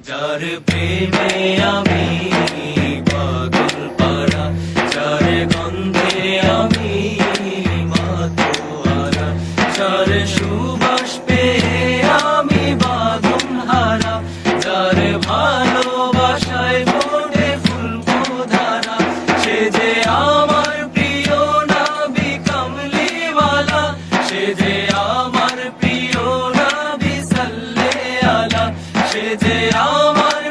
যার প্রেমে আমি পাগল পারা, যার গন্ধে আমি মাতোয়ারা, যার সুবাস পেয়ে আমি বাঁধন হারা, যার ভালোবাসায় ফোটে ফুলধারা, সে যে আমার প্রিয় নবী কামলিওয়ালা, সে যে আমার প্রিয় নবী সাল্লে আলা, সে যে আমার